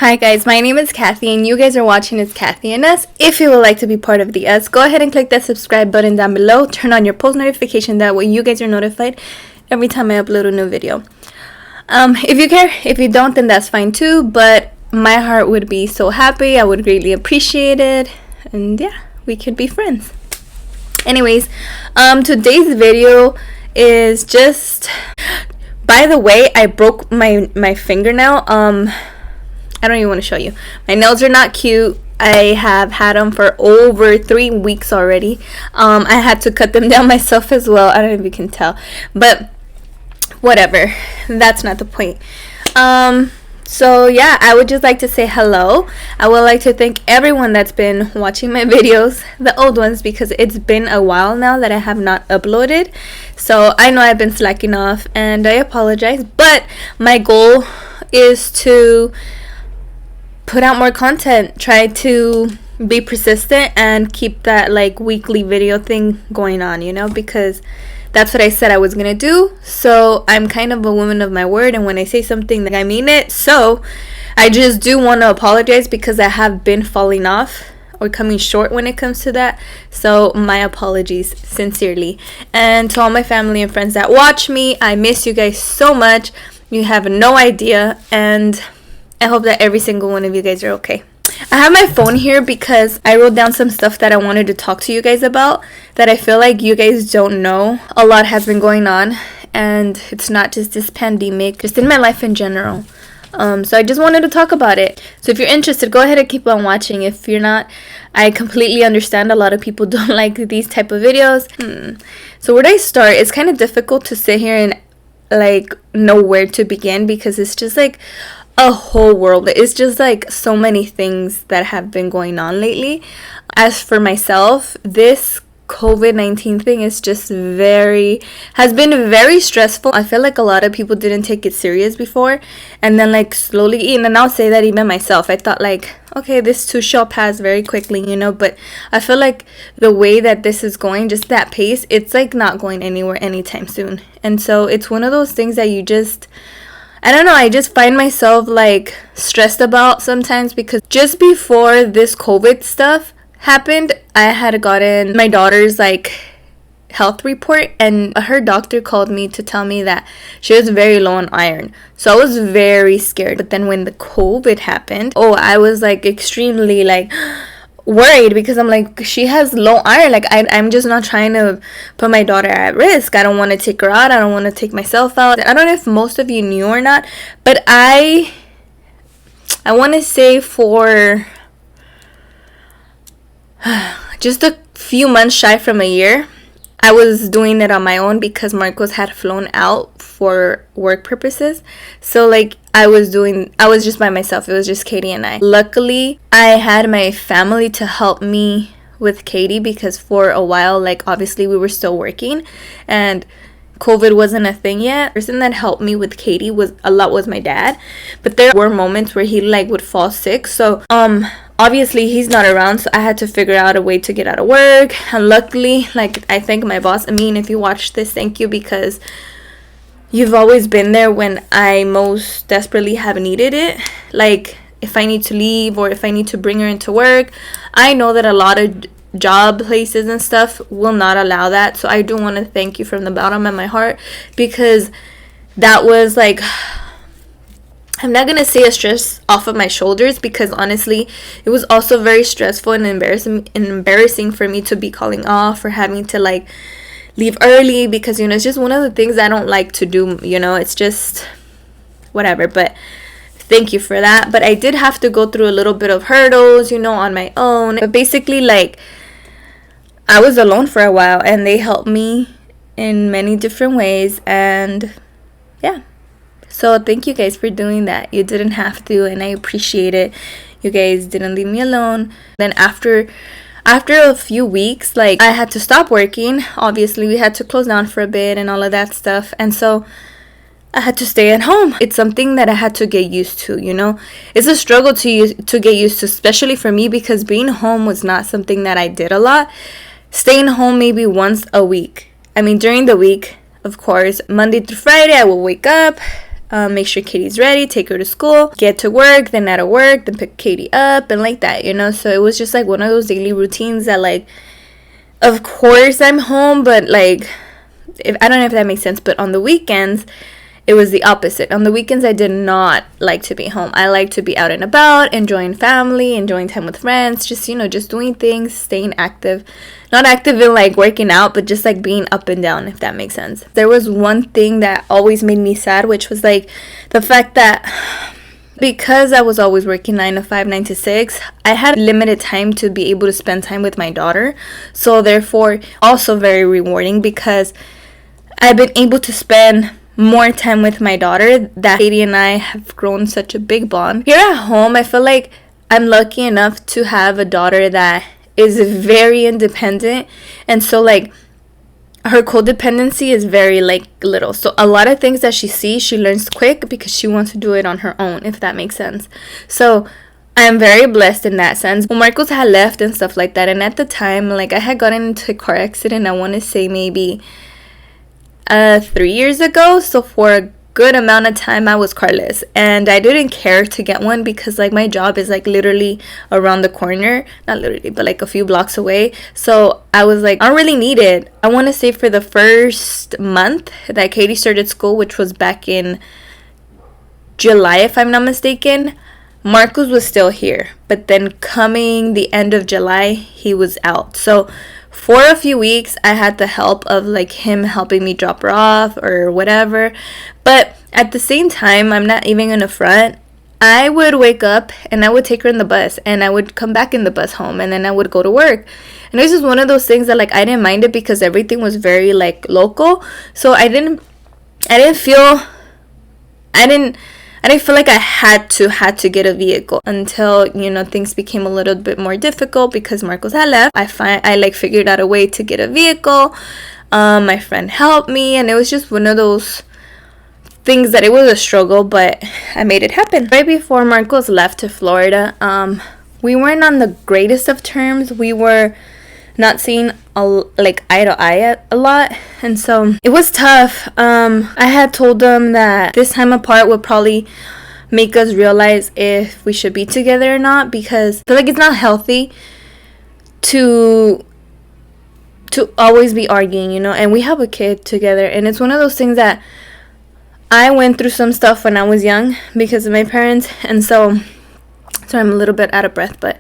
Hi guys, my name is Kathy and you guys are watching It's Kathy and Us. If you would like to be part of the Us, go ahead and click that subscribe button down below. Turn on your post notification, that way you guys are notified every time I upload a new video. If you care, if you don't, then that's fine too, but my heart would be so happy. I would greatly appreciate it, and yeah, we could be friends. Anyways, today's video is just, by the way, I broke my fingernail. I don't even want to show you. My nails are not cute. I have had them for over 3 weeks already. I had to cut them down myself as well. I don't know if you can tell, but whatever. That's not the point. So yeah, I would just like to say hello. I would like to thank everyone that's been watching my videos, the old ones, because it's been a while now that I have not uploaded. So I know I've been slacking off and I apologize, but my goal is to put out more content, try to be persistent and keep that like weekly video thing going on, you know, because that's what I said I was gonna do. So I'm kind of a woman of my word, and when I say something, like, I mean it. So I just do want to apologize because I have been falling off or coming short when it comes to that. So my apologies sincerely. And to all my family and friends that watch me, I miss you guys so much. You have no idea, and I hope that every single one of you guys are okay. I have my phone here because I wrote down some stuff that I wanted to talk to you guys about that I feel like you guys don't know. A lot has been going on, and it's not just this pandemic, just in my life in general. So I just wanted to talk about it. So if you're interested, go ahead and keep on watching. If you're not, I completely understand. A lot of people don't like these type of videos. So where do I start? It's kind of difficult to sit here and like know where to begin because it's just like a whole world. It's just like so many things that have been going on lately. As for myself, this COVID-19 thing is just has been very stressful. I feel like a lot of people didn't take it serious before, and then like slowly, and I'll say that even myself, I thought like, okay, this too shall pass very quickly, you know, but I feel like the way that this is going, just that pace, it's like not going anywhere anytime soon. And so it's one of those things that you just, I don't know, I just find myself like stressed about sometimes, because just before this COVID stuff happened, I had gotten my daughter's like health report, and her doctor called me to tell me that she was very low on iron. So I was very scared. But then when the COVID happened, I was like extremely like worried, because I'm like, she has low iron. Like I'm just not trying to put my daughter at risk. I don't want to take her out. I don't want to take myself out. I don't know if most of you knew or not, but I want to say for just a few months shy from a year, I was doing it on my own because Marcos had flown out for work purposes. So like I was just by myself. It was just Katie and I. Luckily, I had my family to help me with Katie, because for a while, like obviously we were still working and COVID wasn't a thing yet. The person that helped me with Katie was my dad, but there were moments where he like would fall sick. So obviously he's not around, so I had to figure out a way to get out of work. And luckily, like, I thank my boss. Amin, if you watch this, thank you, because you've always been there when I most desperately have needed it. Like if I need to leave or if I need to bring her into work, I know that a lot of job places and stuff will not allow that. So I do want to thank you from the bottom of my heart, because that was like, I'm not gonna say a stress off of my shoulders, because honestly it was also very stressful and embarrassing for me to be calling off or having to like leave early, because you know, it's just one of the things I don't like to do, you know. It's just whatever. But thank you for that. But I did have to go through a little bit of hurdles, you know, on my own. But basically, like, I was alone for a while and they helped me in many different ways, and yeah. So thank you guys for doing that. You didn't have to, and I appreciate it. You guys didn't leave me alone. Then after a few weeks, like, I had to stop working. Obviously, we had to close down for a bit and all of that stuff. And so I had to stay at home. It's something that I had to get used to, you know. It's a struggle to get used to, especially for me, because being home was not something that I did a lot. Staying home maybe once a week. I mean, during the week, of course, Monday through Friday, I will wake up, make sure Katie's ready, take her to school, get to work, then out of work, then pick Katie up, and like that, you know. So it was just like one of those daily routines that, like, of course I'm home, but like, if I don't know if that makes sense, but on the weekends it was the opposite. On the weekends I did not like to be home. I like to be out and about, enjoying family, enjoying time with friends, just, you know, just doing things, staying active. Not active in like working out, but just like being up and down, if that makes sense. There was one thing that always made me sad, which was like the fact that because I was always working 9 to 5, 9 to 6, I had limited time to be able to spend time with my daughter. So therefore, also very rewarding, because I've been able to spend more time with my daughter, that Katie and I have grown such a big bond. Here at home, I feel like I'm lucky enough to have a daughter that is very independent, and so like her codependency is very like little. So a lot of things that she sees, she learns quick because she wants to do it on her own, if that makes sense. So I'm very blessed in that sense. Well, Marcos had left and stuff like that, and at the time, like, I had gotten into a car accident, I want to say maybe 3 years ago. So for a good amount of time I was carless, and I didn't care to get one because like my job is like literally around the corner, not literally but like a few blocks away. So I was like, I don't really need it. I want to say for the first month that Katie started school, which was back in July if I'm not mistaken, Marcos was still here, but then coming the end of July he was out. So for a few weeks I had the help of like him helping me drop her off or whatever. But at the same time, I'm not even gonna front, I would wake up and I would take her in the bus, and I would come back in the bus home, and then I would go to work. And this is one of those things that like I didn't mind it because everything was very like local. So I didn't feel like I had to get a vehicle until, you know, things became a little bit more difficult because Marcos had left. I like figured out a way to get a vehicle. My friend helped me, and it was just one of those things that it was a struggle, but I made it happen. Right before Marcos left to Florida, we weren't on the greatest of terms. We were not seeing like eye to eye a lot, and so it was tough. I had told them that this time apart would probably make us realize if we should be together or not, because I feel like it's not healthy to always be arguing, you know. And we have a kid together, and it's one of those things that I went through some stuff when I was young because of my parents, and so I'm a little bit out of breath, but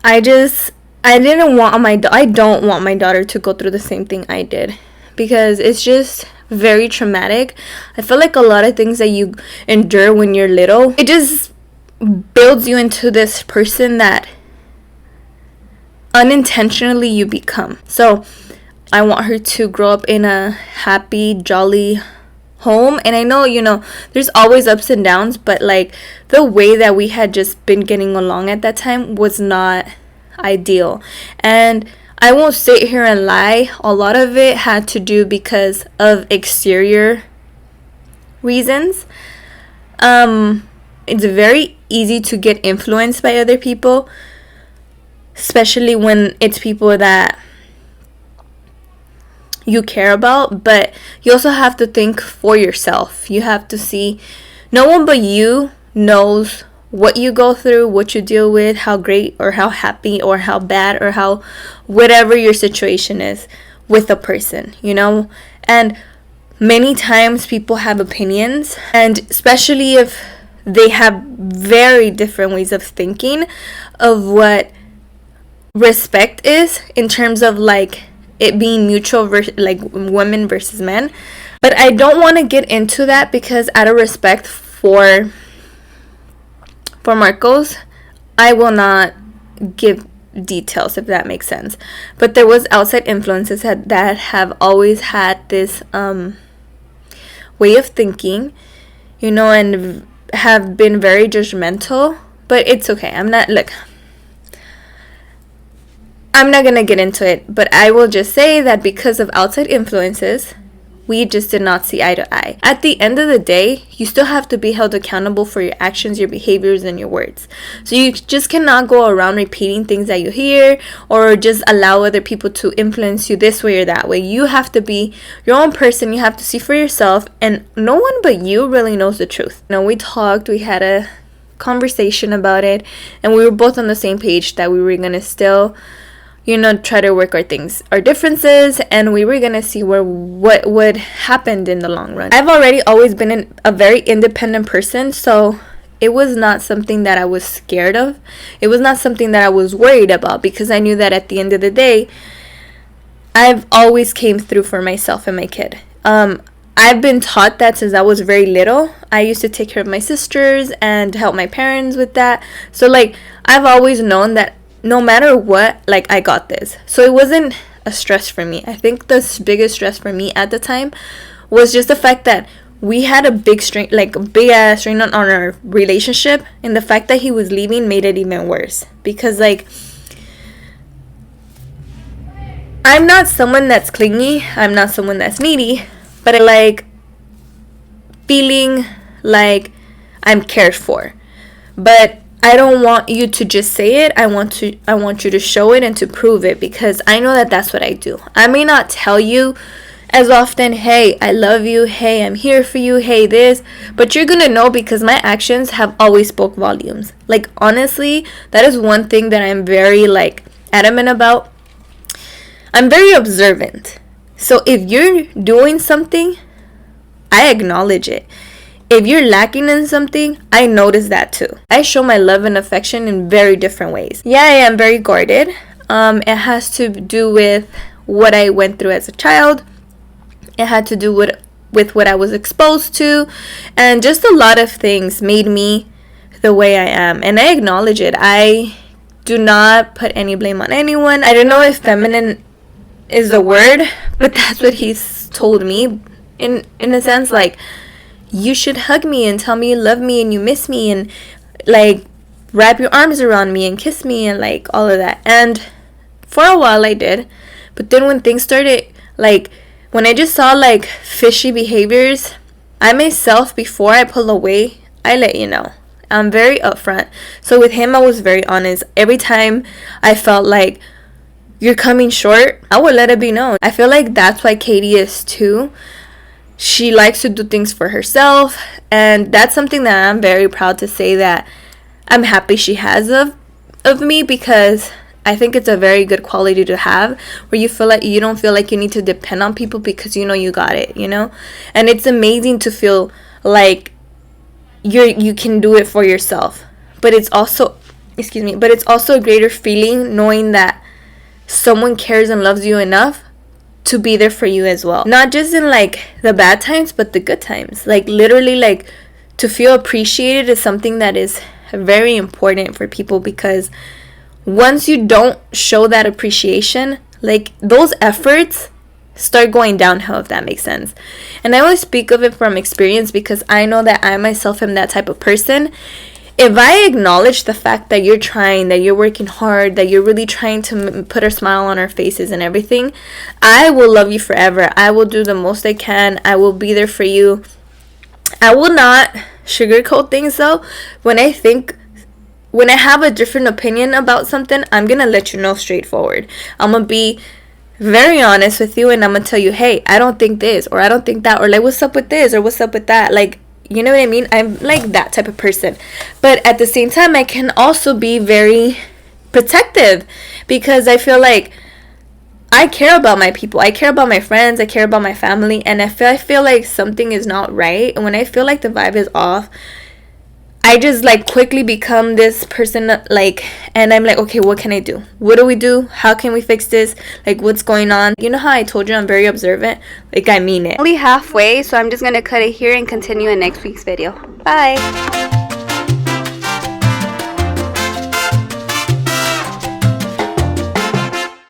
I don't want my daughter to go through the same thing I did, because it's just very traumatic. I feel like a lot of things that you endure when you're little, it just builds you into this person that unintentionally you become. So I want her to grow up in a happy, jolly home. And I know, you know, there's always ups and downs, but like the way that we had just been getting along at that time was not ideal. And I won't sit here and lie, a lot of it had to do because of exterior reasons. It's very easy to get influenced by other people, especially when it's people that you care about, but you also have to think for yourself. You have to see no one but you knows what you go through, what you deal with, how great or how happy or how bad or how whatever your situation is with a person, you know. And many times people have opinions, and especially if they have very different ways of thinking of what respect is in terms of like it being mutual like women versus men. But I don't want to get into that because out of respect for Marcos, I will not give details, if that makes sense. But there was outside influences that have always had this way of thinking, you know, and have been very judgmental. But it's okay. I'm not gonna get into it, but I will just say that because of outside influences, We just did not see eye to eye. At the end of the day, you still have to be held accountable for your actions, your behaviors, and your words. So you just cannot go around repeating things that you hear or just allow other people to influence you this way or that way. You have to be your own person. You have to see for yourself, and no one but you really knows the truth. We talked, we had a conversation about it, and we were both on the same page that we were going to still try to work our differences, and we were gonna see what would happen in the long run. I've always been a very independent person, so it was not something that I was scared of. It was not something that I was worried about, because I knew that at the end of the day, I've always came through for myself and my kid. I've been taught that since I was very little. I used to take care of my sisters and help my parents with that. So I've always known that no matter what, I got this. So it wasn't a stress for me. I think the biggest stress for me at the time was just the fact that we had a big strain, big-ass strain on our relationship, and the fact that he was leaving made it even worse. Because, I'm not someone that's clingy, I'm not someone that's needy, but I like feeling like I'm cared for. But I don't want you to just say it. I want you to show it and to prove it, because I know that that's what I do. I may not tell you as often, hey, I love you, hey, I'm here for you, hey, this, but you're gonna know, because my actions have always spoke volumes. Honestly, that is one thing that I'm very adamant about. I'm very observant. So if you're doing something, I acknowledge it. If you're lacking in something, I notice that too. I show my love and affection in very different ways. Yeah, I am very guarded. It has to do with what I went through as a child. It had to do with what I was exposed to. And just a lot of things made me the way I am. And I acknowledge it. I do not put any blame on anyone. I don't know if feminine is the word, but that's what he's told me in a sense. You should hug me and tell me you love me and you miss me, and wrap your arms around me and kiss me and all of that. And for a while I did, but then when things started, when I just saw fishy behaviors, I myself, before I pull away, I let you know. I'm very upfront. So with him, I was very honest. Every time I felt like you're coming short, I would let it be known. I feel like that's why Katie is too. She likes to do things for herself, and that's something that I'm very proud to say that I'm happy she has of me, because I think it's a very good quality to have, where you feel like you don't feel like you need to depend on people, because you got it, and it's amazing to feel like you can do it for yourself. But it's also a greater feeling knowing that someone cares and loves you enough to be there for you as well. Not just in the bad times, but the good times. Literally, to feel appreciated is something that is very important for people, because once you don't show that appreciation, those efforts start going downhill, if that makes sense. And I always speak of it from experience, because I know that I myself am that type of person. If I acknowledge the fact that you're trying, that you're working hard, that you're really trying to put a smile on our faces and everything, I will love you forever. I will do the most I can. I will be there for you. I will not sugarcoat things though. When I have a different opinion about something, I'm going to let you know straightforward. I'm going to be very honest with you, and I'm going to tell you, hey, I don't think this, or I don't think that, or what's up with this, or what's up with that. You know what I mean? I'm that type of person. But at the same time, I can also be very protective, because I feel like I care about my people. I care about my friends. I care about my family. And if I feel like something is not right, and when I feel like the vibe is off, I just quickly become this person and I'm okay, what can I do? What do we do? How can we fix this? What's going on? You know how I told you I'm very observant? I mean it. Only halfway, so I'm just gonna cut it here and continue in next week's video. Bye.